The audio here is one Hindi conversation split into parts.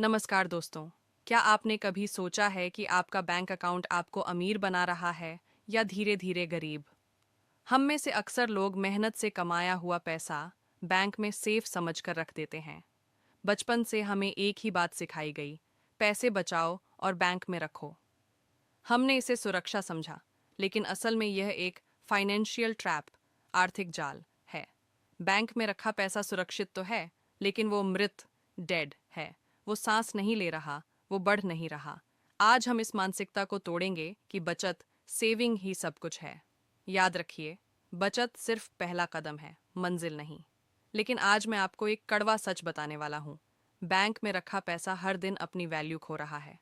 नमस्कार दोस्तों। क्या आपने कभी सोचा है कि आपका बैंक अकाउंट आपको अमीर बना रहा है या धीरे-धीरे गरीब? हम में से अक्सर लोग मेहनत से कमाया हुआ पैसा बैंक में सेफ समझकर रख देते हैं। बचपन से हमें एक ही बात सिखाई गई, पैसे बचाओ और बैंक में रखो। हमने इसे सुरक्षा समझा, लेकिन असल में यह एक फाइनेंशियल ट्रैप, आर्थिक जाल है। बैंक में रखा पैसा सुरक्षित तो है, लेकिन वो मृत, डेड है। वो सांस नहीं ले रहा, वो बढ़ नहीं रहा। आज हम इस मानसिकता को तोड़ेंगे कि बचत, सेविंग ही सब कुछ है। याद रखिए, बचत सिर्फ पहला कदम है, मंजिल नहीं। लेकिन आज मैं आपको एक कड़वा सच बताने वाला हूँ। बैंक में रखा पैसा हर दिन अपनी वैल्यू खो रहा है।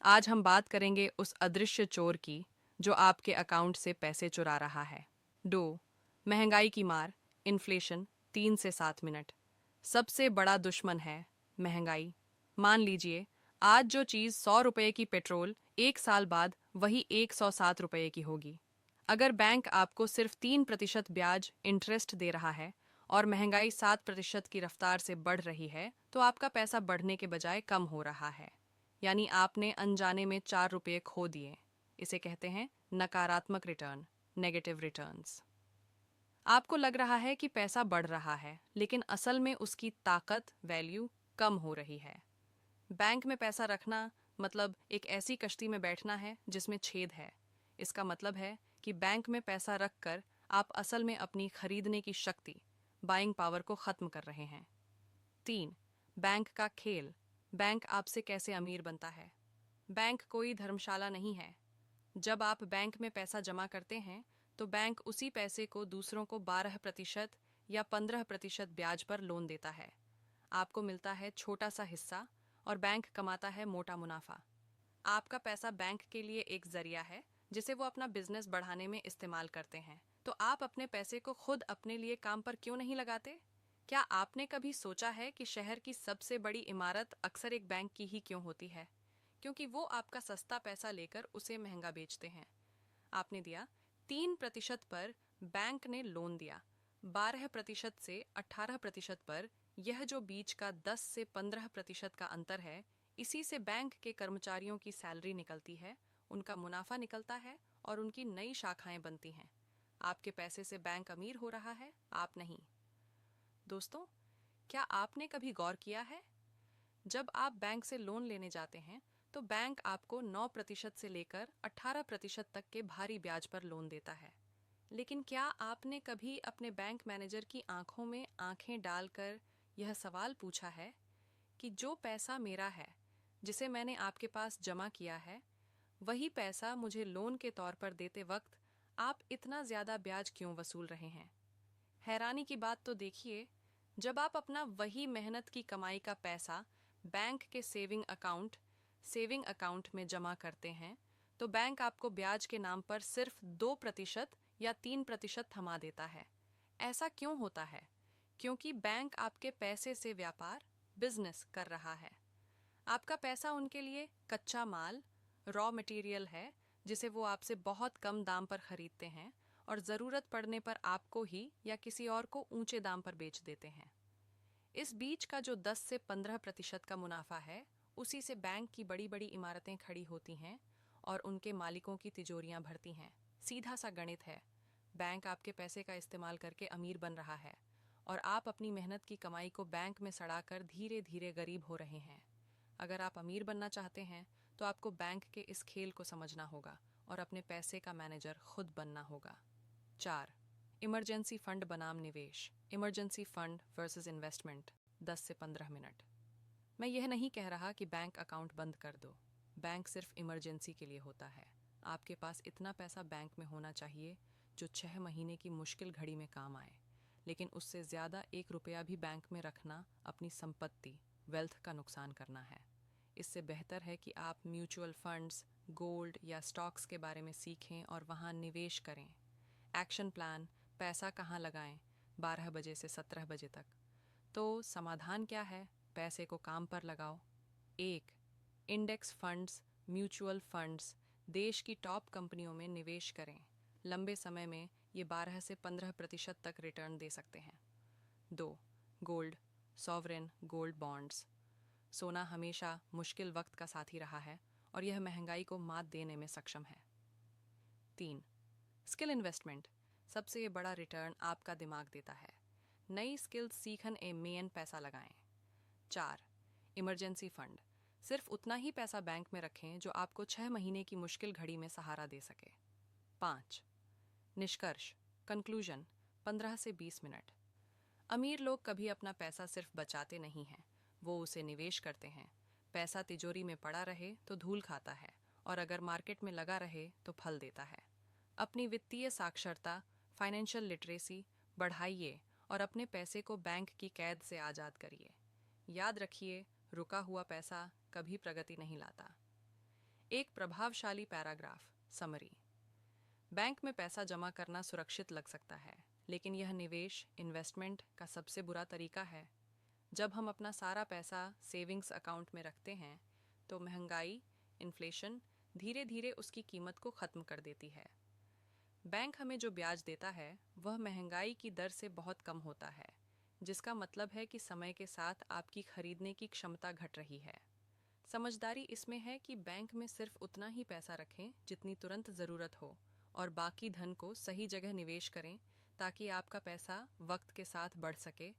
आज हम बात करेंगे उस अदृश्य चोर की जो आपके अकाउंट से पैसे चुरा रहा है। दो, महंगाई की मार, इन्फ्लेशन, 3 से 7 मिनट। सबसे बड़ा दुश्मन है महंगाई। मान लीजिए, आज जो चीज़ 100 रुपये की पेट्रोल 1 साल बाद वही 107 रुपये की होगी। अगर बैंक आपको सिर्फ 3% ब्याज इंटरेस्ट दे रहा है और महंगाई 7% की रफ्तार से बढ़ रही है, तो आपका पैसा बढ़ने के बजाय कम हो रहा है। यानी आपने अनजाने में 4 रुपये खो दिए। इसे कहते हैं नकारात्मक रिटर्न, नेगेटिव रिटर्न्स। आपको लग रहा है कि पैसा बढ़ रहा है, लेकिन असल में उसकी ताकत, वैल्यू कम हो रही है। बैंक में पैसा रखना मतलब एक ऐसी कश्ती में बैठना है जिसमें छेद है। इसका मतलब है कि बैंक में पैसा रखकर आप असल में अपनी खरीदने की शक्ति, बाइंग पावर को खत्म कर रहे हैं। 3, बैंक का खेल। बैंक आपसे कैसे अमीर बनता है? बैंक कोई धर्मशाला नहीं है। जब आप बैंक में पैसा जमा करते हैं, तो बैंक उसी पैसे को दूसरों को 12% या 15% ब्याज पर लोन देता है। आपको मिलता है छोटा सा हिस्सा और बैंक कमाता है मोटा मुनाफा। आपका पैसा बैंक के लिए एक जरिया है जिसे वो अपना बिजनेस बढ़ाने में इस्तेमाल करते हैं। तो आप अपने पैसे को खुद अपने लिए काम पर क्यों नहीं लगाते? क्या आपने कभी सोचा है कि शहर की सबसे बड़ी इमारत अक्सर एक बैंक की ही क्यों होती है? क्योंकि वो आपका सस्ता पैसा लेकर उसे महंगा बेचते हैं। आपने दिया 3% पर, बैंक ने लोन दिया 12% से 18% पर। यह जो बीच का 10 से 15% का अंतर है, इसी से बैंक के कर्मचारियों की सैलरी निकलती है, उनका मुनाफा निकलता है और उनकी नई शाखाएं बनती हैं। आपके पैसे से बैंक अमीर हो रहा है, आप नहीं। दोस्तों, क्या आपने कभी गौर किया है, जब आप बैंक से लोन लेने जाते हैं तो बैंक आपको 9% से लेकर 18% तक के भारी ब्याज पर लोन देता है। लेकिन क्या आपने कभी अपने बैंक मैनेजर की आंखों में आंखें डालकर यह सवाल पूछा है कि जो पैसा मेरा है, जिसे मैंने आपके पास जमा किया है, वही पैसा मुझे लोन के तौर पर देते वक्त आप इतना ज्यादा ब्याज क्यों वसूल रहे हैं? हैरानी की बात तो देखिए, जब आप अपना वही मेहनत की कमाई का पैसा बैंक के सेविंग अकाउंट में जमा करते हैं, तो बैंक आपको ब्याज के नाम पर सिर्फ 2% या 3% थमा देता है। ऐसा क्यों होता है? क्योंकि बैंक आपके पैसे से व्यापार, बिजनेस कर रहा है। आपका पैसा उनके लिए कच्चा माल, रॉ मटेरियल है, जिसे वो आपसे बहुत कम दाम पर खरीदते हैं और ज़रूरत पड़ने पर आपको ही या किसी और को ऊंचे दाम पर बेच देते हैं। इस बीच का जो 10 से 15% का मुनाफा है, उसी से बैंक की बड़ी बड़ी इमारतें खड़ी होती हैं और उनके मालिकों की तिजोरियां भरती हैं। सीधा सा गणित है। बैंक आपके पैसे का इस्तेमाल करके अमीर बन रहा है और आप अपनी मेहनत की कमाई को बैंक में सड़ाकर धीरे धीरे गरीब हो रहे हैं। अगर आप अमीर बनना चाहते हैं, तो आपको बैंक के इस खेल को समझना होगा और अपने पैसे का मैनेजर खुद बनना होगा। 4, इमरजेंसी फंड बनाम निवेश। इमरजेंसी फंड वर्सेस इन्वेस्टमेंट, 10 से 15 मिनट। मैं यह नहीं कह रहा कि बैंक अकाउंट बंद कर दो। बैंक सिर्फ इमरजेंसी के लिए होता है। आपके पास इतना पैसा बैंक में होना चाहिए जो 6 महीने की मुश्किल घड़ी में काम आए। लेकिन उससे ज़्यादा 1 रुपया भी बैंक में रखना अपनी संपत्ति, वेल्थ का नुकसान करना है। इससे बेहतर है कि आप म्यूचुअल फंड्स, गोल्ड या स्टॉक्स के बारे में सीखें और वहाँ निवेश करें। एक्शन प्लान, पैसा कहाँ लगाएं, 12 बजे से 17 बजे तक। तो समाधान क्या है? पैसे को काम पर लगाओ। 1, इंडेक्स फंड्स, म्यूचुअल फंड्स। देश की टॉप कंपनियों में निवेश करें। लंबे समय में ये 12 से 15% तक रिटर्न दे सकते हैं। 2, गोल्ड, सॉवरेन गोल्ड बॉन्ड्स। सोना हमेशा मुश्किल वक्त का साथी रहा है और यह महंगाई को मात देने में सक्षम है। 3. Skill investment. सबसे बड़ा रिटर्न आपका दिमाग देता है। नई स्किल्स सीखन ए मेन पैसा लगाएं। 4. Emergency fund. सिर्फ उतना ही पैसा बैंक में रखें जो आपको 6 महीने की मुश्किल घड़ी में सहारा दे सके। 5. निष्कर्ष कंक्लूजन 15 से 20 मिनट। अमीर लोग कभी अपना पैसा सिर्फ बचाते नहीं हैं, वो उसे निवेश करते हैं। पैसा तिजोरी में पड़ा रहे तो धूल खाता है और अगर मार्केट में लगा रहे तो फल देता है। अपनी वित्तीय साक्षरता, फाइनेंशियल लिटरेसी बढ़ाइए और अपने पैसे को बैंक की कैद से आज़ाद करिए। याद रखिए, रुका हुआ पैसा कभी प्रगति नहीं लाता। एक प्रभावशाली पैराग्राफ समरी। बैंक में पैसा जमा करना सुरक्षित लग सकता है, लेकिन यह निवेश इन्वेस्टमेंट का सबसे बुरा तरीका है। जब हम अपना सारा पैसा सेविंग्स अकाउंट में रखते हैं तो महंगाई, इन्फ्लेशन धीरे धीरे उसकी कीमत को ख़त्म कर देती है। बैंक हमें जो ब्याज देता है वह महंगाई की दर से बहुत कम होता है, जिसका मतलब है कि समय के साथ आपकी खरीदने की क्षमता घट रही है। समझदारी इसमें है कि बैंक में सिर्फ उतना ही पैसा रखें जितनी तुरंत ज़रूरत हो और बाकी धन को सही जगह निवेश करें ताकि आपका पैसा वक्त के साथ बढ़ सके